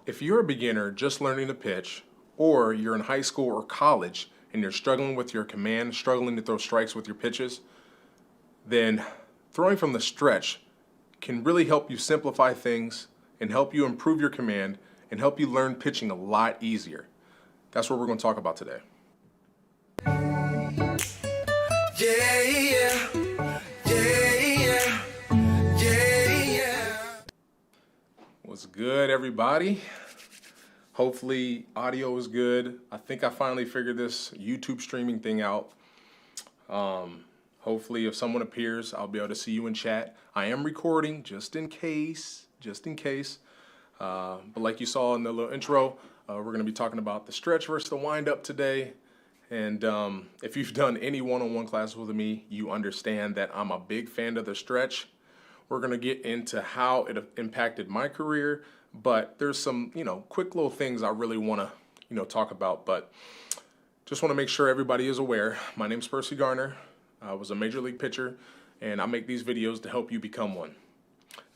If you're a beginner just learning to pitch, or you're in high school or college and you're struggling with your command, struggling to throw strikes with your pitches, then throwing from the stretch can really help you simplify things and help you improve your command and help you learn pitching a lot easier. That's what we're going to talk about today. What's good, everybody? Hopefully audio is good. I think I finally figured this YouTube streaming thing out. Hopefully if someone appears, I'll be able to see you in chat. I am recording just in case. But like you saw in the little intro, we're going to be talking about the stretch versus the wind-up today. And if you've done any one-on-one classes with me, you understand that I'm a big fan of the stretch. We're going to get into how it impacted my career, but there's some, quick little things I really want to, talk about. But just want to make sure everybody is aware. My name's Perci Garner. I was a major league pitcher, and I make these videos to help you become one.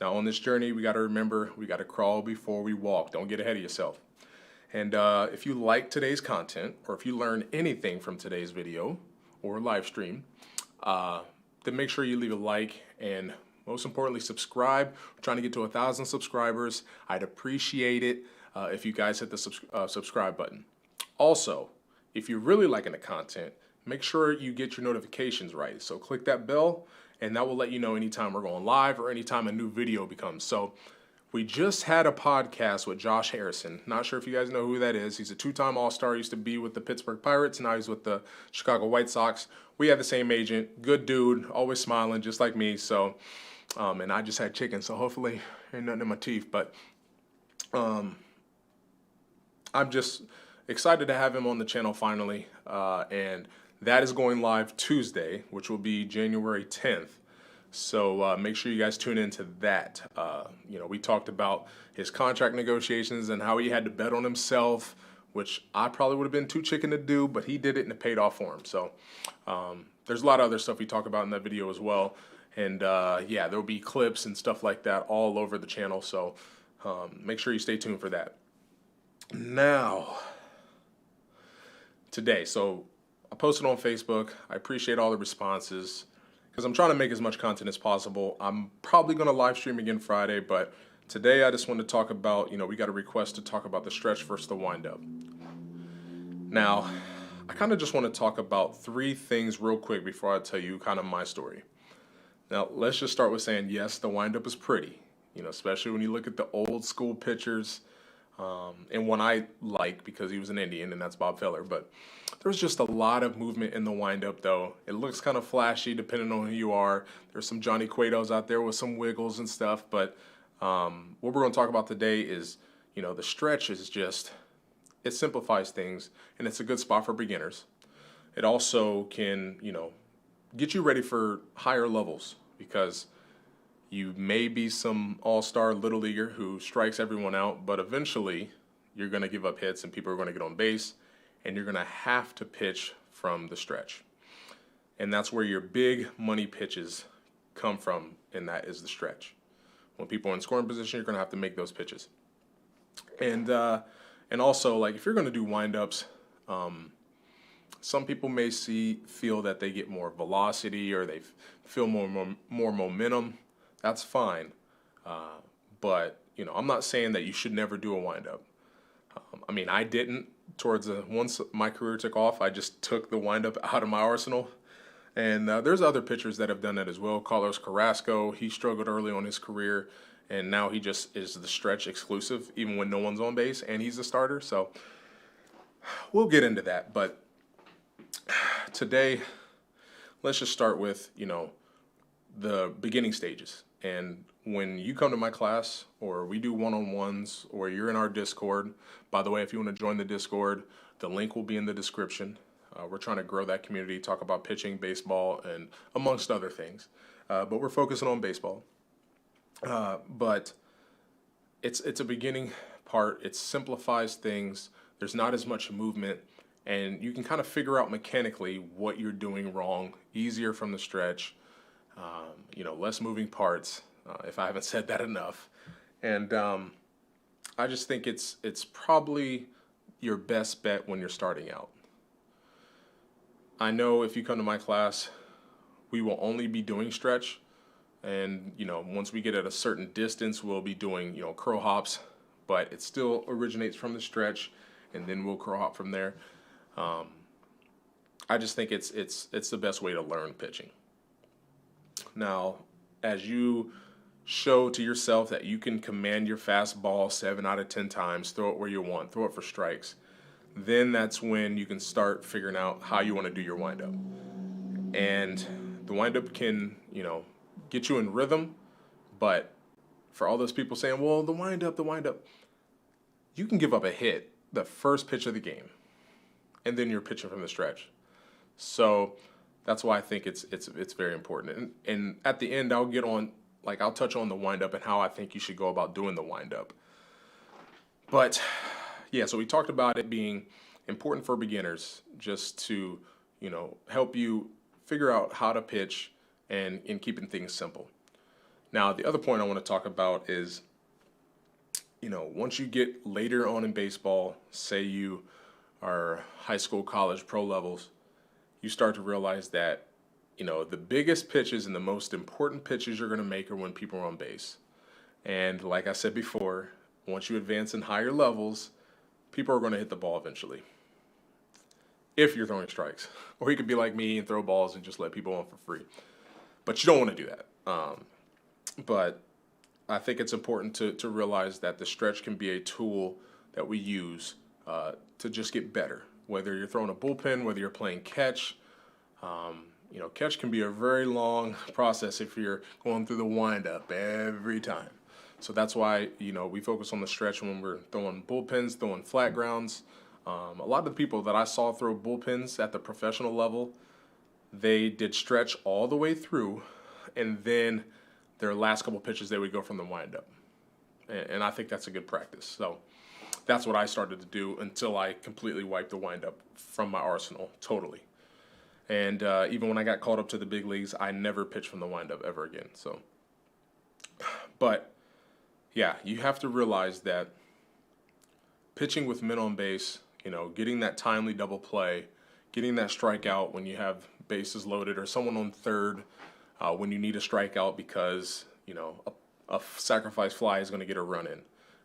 Now, on this journey, we got to remember, we got to crawl before we walk. Don't get ahead of yourself. And if you like today's content, or if you learn anything from today's video or live stream, then make sure you leave a like and most importantly, subscribe. We're trying to get to 1,000 subscribers. I'd appreciate it if you guys hit the subscribe button. Also, if you're really liking the content, make sure you get your notifications right. So click that bell, and that will let you know anytime we're going live or anytime a new video becomes. So we just had a podcast with Josh Harrison. Not sure if you guys know who that is. He's a two-time All-Star. Used to be with the Pittsburgh Pirates. Now he's with the Chicago White Sox. We have the same agent. Good dude. Always smiling, just like me. So, and I just had chicken, so hopefully ain't nothing in my teeth. But I'm just excited to have him on the channel finally. And that is going live Tuesday, which will be January 10th. So make sure you guys tune into that. We talked about his contract negotiations and how he had to bet on himself, which I probably would have been too chicken to do, but he did it and it paid off for him. So there's a lot of other stuff we talk about in that video as well. And there'll be clips and stuff like that all over the channel. So make sure you stay tuned for that. Now, today, so I posted on Facebook. I appreciate all the responses, because I'm trying to make as much content as possible. I'm probably going to live stream again Friday, but today I just want to talk about, we got a request to talk about the stretch versus the wind-up. Now, I kind of just want to talk about three things real quick before I tell you kind of my story. Now, let's just start with saying, yes, the wind-up is pretty, especially when you look at the old school pitchers, and one I like because he was an Indian, and that's Bob Feller, but there's just a lot of movement in the wind-up, though. It looks kind of flashy depending on who you are. There's some Johnny Cuetos out there with some wiggles and stuff, but what we're going to talk about today is, the stretch is just, it simplifies things, and it's a good spot for beginners. It also can, get you ready for higher levels, because you may be some all-star little leaguer who strikes everyone out, but eventually you're going to give up hits and people are going to get on base, and you're going to have to pitch from the stretch. And that's where your big money pitches come from, and that is the stretch. When people are in scoring position, you're going to have to make those pitches. And also, like, if you're going to do wind-ups, some people may feel that they get more velocity or they feel more momentum. That's fine. But, I'm not saying that you should never do a wind-up. I didn't. Once my career took off, I just took the wind-up out of my arsenal. And there's other pitchers that have done that as well. Carlos Carrasco, he struggled early on his career, and now he just is the stretch exclusive, even when no one's on base, and he's a starter. So we'll get into that. But today, let's just start with, the beginning stages. And when you come to my class, or we do one-on-ones, or you're in our Discord, by the way, if you want to join the Discord, the link will be in the description. We're trying to grow that community, talk about pitching, baseball, and amongst other things. But we're focusing on baseball. But it's a beginning part. It simplifies things. There's not as much movement, and you can kind of figure out mechanically what you're doing wrong, easier from the stretch, less moving parts, if I haven't said that enough. And I just think it's probably your best bet when you're starting out. I know if you come to my class, we will only be doing stretch, and once we get at a certain distance, we'll be doing curl hops, but it still originates from the stretch, and then we'll curl hop from there. I just think it's the best way to learn pitching. Now, as you show to yourself that you can command your fastball 7 out of 10 times, throw it where you want, throw it for strikes, then that's when you can start figuring out how you want to do your windup. And the windup can, get you in rhythm, but for all those people saying, well, the windup, you can give up a hit the first pitch of the game, and then you're pitching from the stretch. So that's why I think it's very important. And at the end, I'll touch on the windup and how I think you should go about doing the windup. But yeah, so we talked about it being important for beginners just to, help you figure out how to pitch and in keeping things simple. Now, the other point I want to talk about is, once you get later on in baseball, say you are high school, college, pro levels, you start to realize that, the biggest pitches and the most important pitches you're going to make are when people are on base. And like I said before, once you advance in higher levels, people are going to hit the ball eventually, if you're throwing strikes. Or you could be like me and throw balls and just let people on for free. But you don't want to do that. But I think it's important to realize that the stretch can be a tool that we use to just get better. Whether you're throwing a bullpen, whether you're playing catch, catch can be a very long process if you're going through the windup every time. So that's why, we focus on the stretch when we're throwing bullpens, throwing flat grounds. A lot of the people that I saw throw bullpens at the professional level, they did stretch all the way through, and then their last couple pitches, they would go from the windup. And I think that's a good practice. So that's what I started to do until I completely wiped the windup from my arsenal, totally. And even when I got called up to the big leagues, I never pitched from the windup ever again. So, but yeah, you have to realize that pitching with men on base, getting that timely double play, getting that strikeout when you have bases loaded, or someone on third when you need a strikeout because, a sacrifice fly is going to get a run in.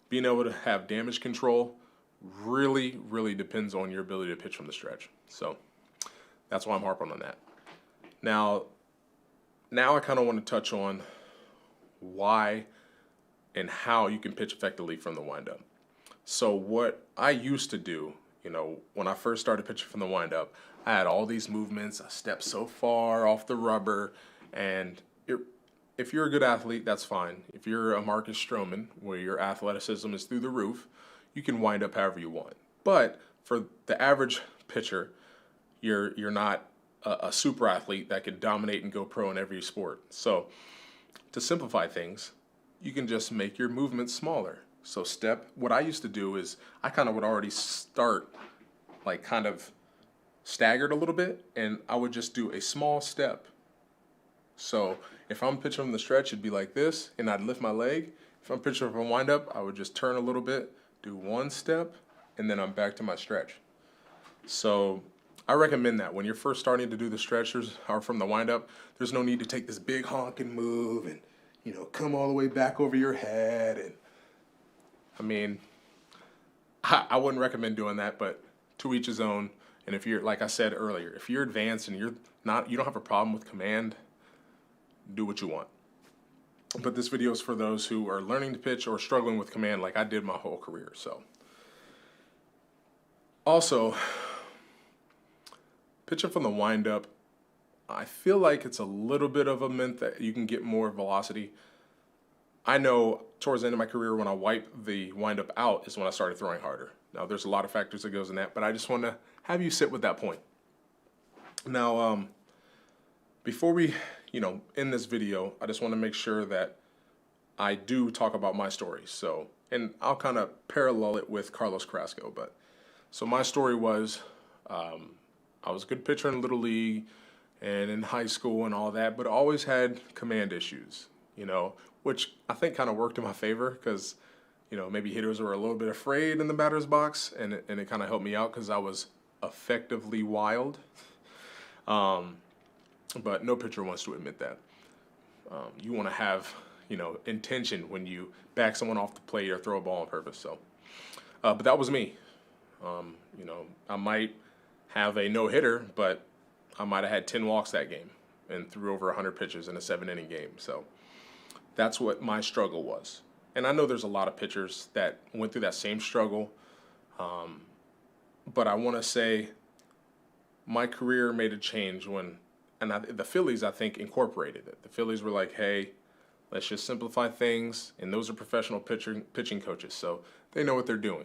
Being able to have damage control really, really depends on your ability to pitch from the stretch. So that's why I'm harping on that. Now I kind of want to touch on why and how you can pitch effectively from the windup. So what I used to do, when I first started pitching from the windup, I had all these movements. I stepped so far off the rubber, and if you're a good athlete, that's fine. If you're a Marcus Stroman, where your athleticism is through the roof, you can wind up however you want. But for the average pitcher, you're not a super athlete that could dominate and go pro in every sport. So to simplify things, you can just make your movements smaller. So what I used to do is I kind of would already start kind of staggered a little bit, and I would just do a small step. So if I'm pitching from the stretch, it'd be like this, and I'd lift my leg. If I'm pitching from a windup, I would just turn a little bit, do one step, and then I'm back to my stretch. So I recommend that when you're first starting to do the stretchers or from the windup, there's no need to take this big honking move and, come all the way back over your head. And I mean, I wouldn't recommend doing that, but to each his own. And if you're, like I said earlier, if you're advanced and you don't have a problem with command, do what you want. But this video is for those who are learning to pitch or struggling with command like I did my whole career. So also, pitching from the windup, I feel like it's a little bit of a myth that you can get more velocity. I know towards the end of my career, when I wiped the windup out is when I started throwing harder. Now, there's a lot of factors that goes in that, but I just want to have you sit with that point. Now, before we, end this video, I just want to make sure that I do talk about my story. So, and I'll kind of parallel it with Carlos Carrasco. So my story was, I was a good pitcher in Little League and in high school and all that, but I always had command issues, which I think kind of worked in my favor because maybe hitters were a little bit afraid in the batter's box, and it kind of helped me out because I was effectively wild. But no pitcher wants to admit that. You want to have, intention when you back someone off the plate or throw a ball on purpose. So, but that was me. I might have a no-hitter, but I might have had 10 walks that game and threw over 100 pitches in a 7-inning game. So that's what my struggle was. And I know there's a lot of pitchers that went through that same struggle. But I want to say my career made a change the Phillies, I think, incorporated it. The Phillies were like, hey, let's just simplify things. And those are professional pitching coaches, so they know what they're doing.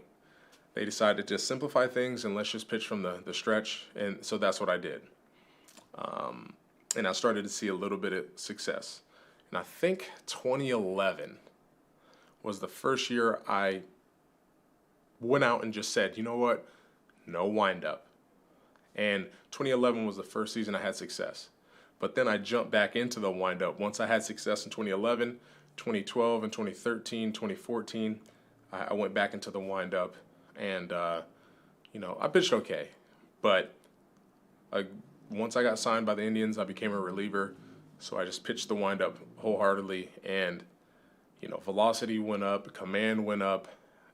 They decided to just simplify things and let's just pitch from the stretch. And so that's what I did. And I started to see a little bit of success. And I think 2011 was the first year I went out and just said, you know what, no windup. And 2011 was the first season I had success. But then I jumped back into the windup. Once I had success in 2011, 2012, and 2013, 2014, I went back into the windup. And, I pitched okay. But once I got signed by the Indians, I became a reliever. So I just pitched the windup wholeheartedly. And, velocity went up, command went up.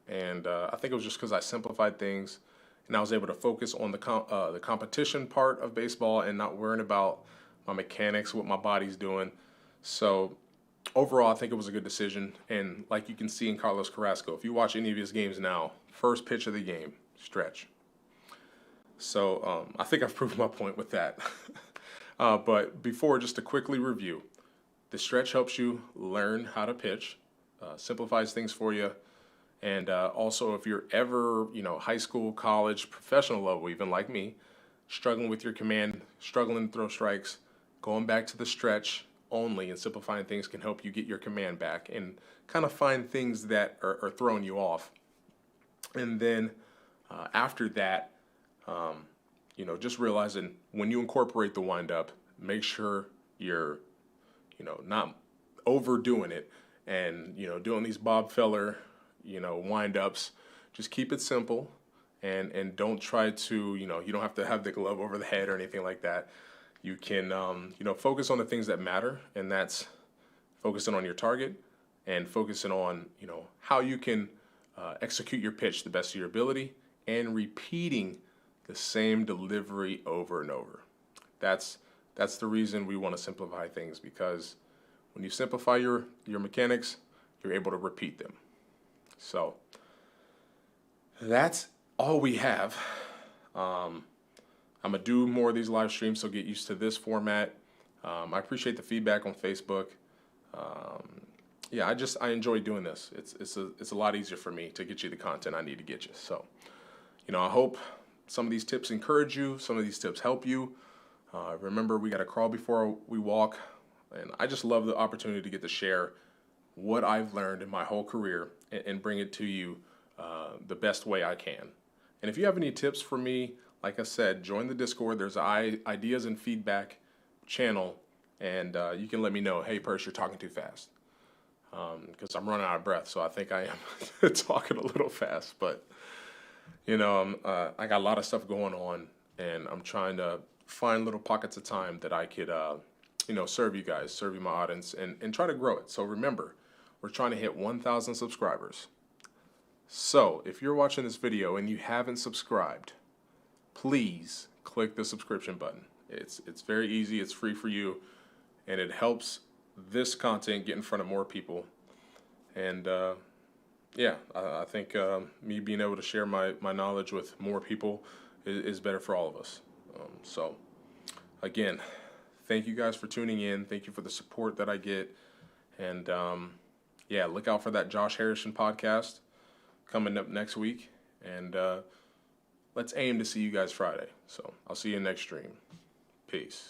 And I think it was just because I simplified things. And I was able to focus on the competition part of baseball and not worrying about my mechanics, what my body's doing. So overall, I think it was a good decision. And like you can see in Carlos Carrasco, if you watch any of his games now, first pitch of the game, stretch. So I think I've proved my point with that. But before, just to quickly review, the stretch helps you learn how to pitch, simplifies things for you. And also, if you're ever, high school, college, professional level, even like me, struggling with your command, struggling to throw strikes, going back to the stretch only and simplifying things can help you get your command back and kind of find things that are throwing you off. And then after that, just realizing when you incorporate the windup, make sure you're, not overdoing it and, doing these Bob Feller wind-ups. Just keep it simple and don't try to, you don't have to have the glove over the head or anything like that. You can, focus on the things that matter, and that's focusing on your target and focusing on, how you can execute your pitch the best of your ability and repeating the same delivery over and over. That's the reason we want to simplify things, because when you simplify your mechanics, you're able to repeat them. So that's all we have. I'm going to do more of these live streams, so get used to this format. I appreciate the feedback on Facebook. I enjoy doing this. It's a lot easier for me to get you the content I need to get you. So, I hope some of these tips encourage you. Some of these tips help you. Remember, we got to crawl before we walk. And I just love the opportunity to get to share what I've learned in my whole career and bring it to you the best way I can. And if you have any tips for me, like I said, join the Discord. There's an ideas and feedback channel, and you can let me know, hey, Perci, you're talking too fast. Because I'm running out of breath, so I think I am talking a little fast. But, I got a lot of stuff going on, and I'm trying to find little pockets of time that I could, serve you guys, serve you my audience, and try to grow it. So remember, we're trying to hit 1,000 subscribers. So if you're watching this video and you haven't subscribed, please click the subscription button. It's very easy. It's free for you, and it helps this content get in front of more people. And I think me being able to share my knowledge with more people is better for all of us. So again, thank you guys for tuning in. Thank you for the support that I get. And look out for that Josh Harrison podcast coming up next week. And let's aim to see you guys Friday. So I'll see you next stream. Peace.